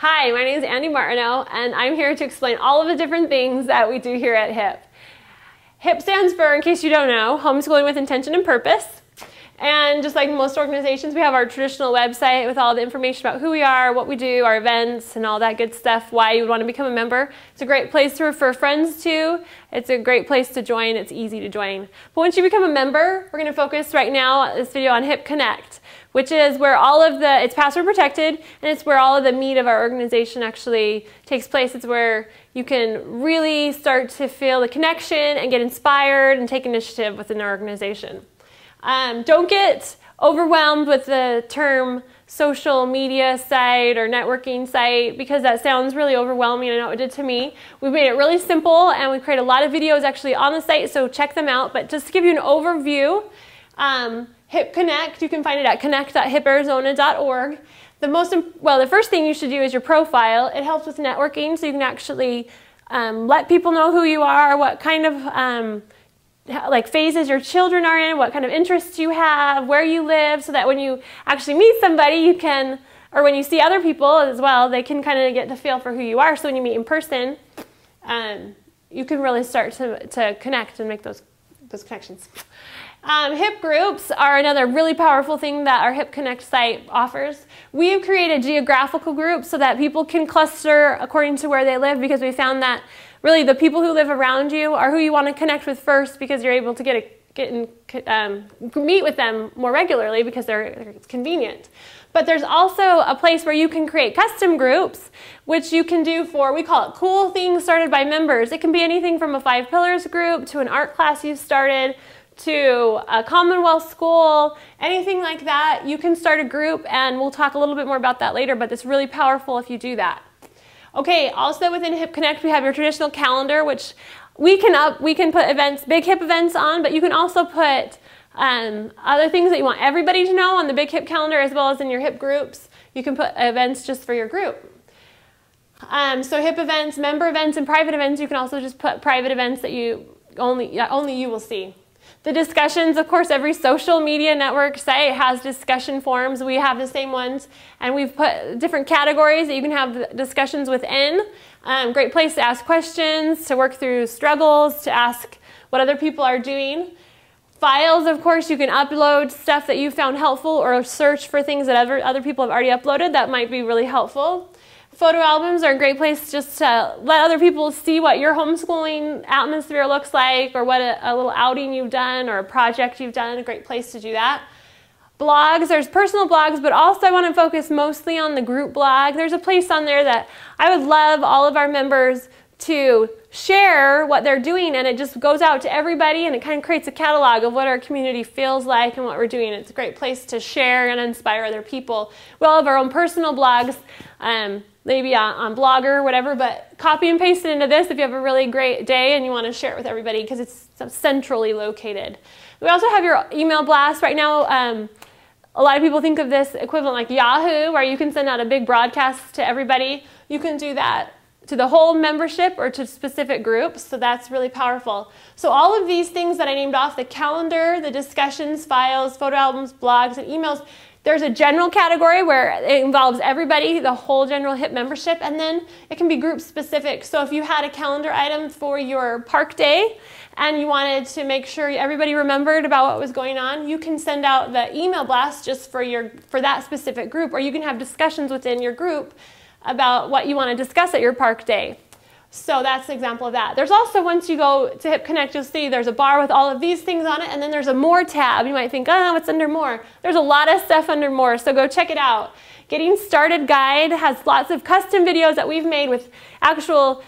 Hi, my name is Andy Martineau, and I'm here to explain all of the different things that we do here at HIP. HIP stands for, in case you don't know, Homeschooling with Intention and Purpose. And just like most organizations, we have our traditional website with all the information about who we are, what we do, our events, and all that good stuff, why you would want to become a member. It's a great place to refer friends to. It's a great place to join. It's easy to join. But once you become a member, we're going to focus right now, this video, on HIP Connect, which is where all of the, it's password protected, and it's where all of the meat of our organization actually takes place. It's where you can really start to feel the connection and get inspired and take initiative within our organization. Don't get overwhelmed with the term social media site or networking site, because that sounds really overwhelming. I know it did to me. We've made it really simple, and we create a lot of videos actually on the site, so check them out. But just to give you an overview, HIP Connect, you can find it at connect.hiparizona.org. The first thing you should do is your profile. It helps with networking, so you can actually let people know who you are, what kind of phases your children are in, what kind of interests you have, where you live, so that when you actually meet somebody, you can, or when you see other people as well, they can kind of get the feel for who you are. So when you meet in person, you can really start to connect and make those connections. HIP groups are another really powerful thing that our HIP Connect site offers. We have created geographical groups so that people can cluster according to where they live, because we found that really the people who live around you are who you want to connect with first, because you're able to meet with them more regularly because it's convenient. But there's also a place where you can create custom groups, which you can do for, we call it cool things started by members. It can be anything from a 5 Pillars group to an art class you've started, to a Commonwealth school, anything like that. You can start a group, and we'll talk a little bit more about that later, but it's really powerful if you do that. Okay, also within HIP Connect, we have your traditional calendar, which we can put events, big HIP events on, but you can also put other things that you want everybody to know on the big HIP calendar, as well as in your HIP groups. You can put events just for your group. So HIP events, member events, and private events, you can also just put private events that only you will see. The discussions, of course, every social media network site has discussion forums. We have the same ones, and we've put different categories that you can have discussions within. Great place to ask questions, to work through struggles, to ask what other people are doing. Files, of course, you can upload stuff that you found helpful, or search for things that other people have already uploaded that might be really helpful. Photo albums are a great place just to let other people see what your homeschooling atmosphere looks like, or what a little outing you've done, or a project you've done. A great place to do that. Blogs, there's personal blogs, but also I want to focus mostly on the group blog. There's a place on there that I would love all of our members to share what they're doing, and it just goes out to everybody, and it kind of creates a catalog of what our community feels like and what we're doing. It's a great place to share and inspire other people. We all have our own personal blogs, maybe on Blogger or whatever, but copy and paste it into this if you have a really great day and you want to share it with everybody, because it's centrally located. We also have your email blast. Right now, a lot of people think of this equivalent like Yahoo, where you can send out a big broadcast to everybody. You can do that to the whole membership or to specific groups, so that's really powerful. So all of these things that I named off, the calendar, the discussions, files, photo albums, blogs, and emails, there's a general category where it involves everybody, the whole general HIP membership, and then it can be group specific. So if you had a calendar item for your park day and you wanted to make sure everybody remembered about what was going on, you can send out the email blast just for that specific group, or you can have discussions within your group about what you want to discuss at your park day. So that's an example of that. There's also, once you go to HIP Connect, you'll see there's a bar with all of these things on it, and then there's a More tab. You might think, oh, what's under More? There's a lot of stuff under More, so go check it out. Getting Started Guide has lots of custom videos that we've made with actual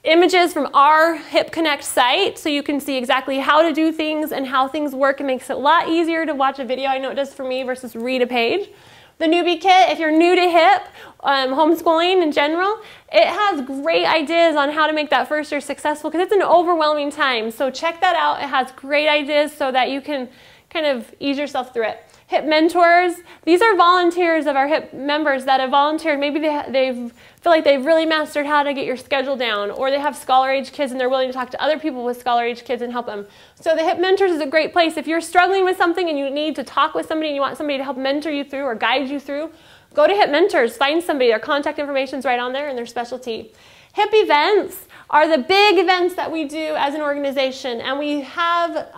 images from our HIP Connect site, so you can see exactly how to do things and how things work. It makes it a lot easier to watch a video. I know it does for me versus read a page. The Newbie Kit, if you're new to HIP, homeschooling in general, it has great ideas on how to make that first year successful, because it's an overwhelming time. So check that out. It has great ideas so that you can kind of ease yourself through it. HIP mentors, these are volunteers of our HIP members that have volunteered. Maybe they feel like they've really mastered how to get your schedule down, or they have scholar-age kids and they're willing to talk to other people with scholar-age kids and help them. So the HIP mentors is a great place. If you're struggling with something and you need to talk with somebody and you want somebody to help mentor you through or guide you through, go to HIP Mentors, find somebody. Their contact information is right on there and their specialty. HIP events are the big events that we do as an organization, and we have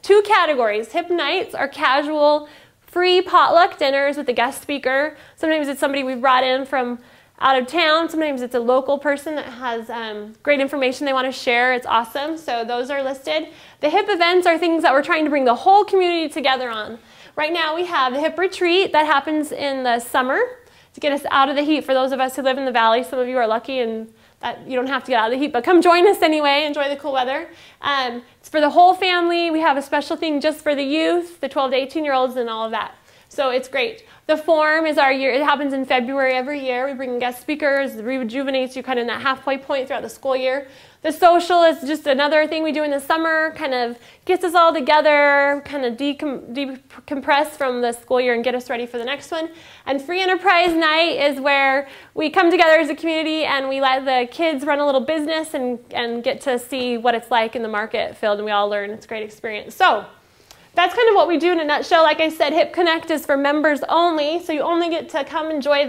2 categories. HIP nights are casual, free potluck dinners with a guest speaker. Sometimes it's somebody we've brought in from out of town. Sometimes it's a local person that has great information they want to share. It's awesome. So those are listed. The HIP events are things that we're trying to bring the whole community together on. Right now we have the HIP retreat that happens in the summer to get us out of the heat. For those of us who live in the valley, some of you are lucky and that you don't have to get out of the heat, but come join us anyway. Enjoy the cool weather. It's for the whole family. We have a special thing just for the youth, the 12 to 18-year-olds and all of that. So it's great. The forum is our year. It happens in February every year. We bring in guest speakers. It rejuvenates you kind of in that halfway point throughout the school year. The social is just another thing we do in the summer, kind of gets us all together, kind of decompress from the school year and get us ready for the next one. And Free Enterprise Night is where we come together as a community and we let the kids run a little business and get to see what it's like in the market field, and we all learn. It's a great experience. So that's kind of what we do in a nutshell. Like I said, HIP Connect is for members only, so you only get to come enjoy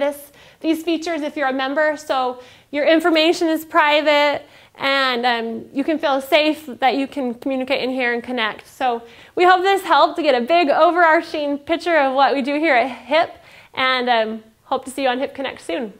these features if you're a member. So your information is private, and you can feel safe that you can communicate in here and connect. So we hope this helped to get a big overarching picture of what we do here at HIP, and hope to see you on HIP Connect soon.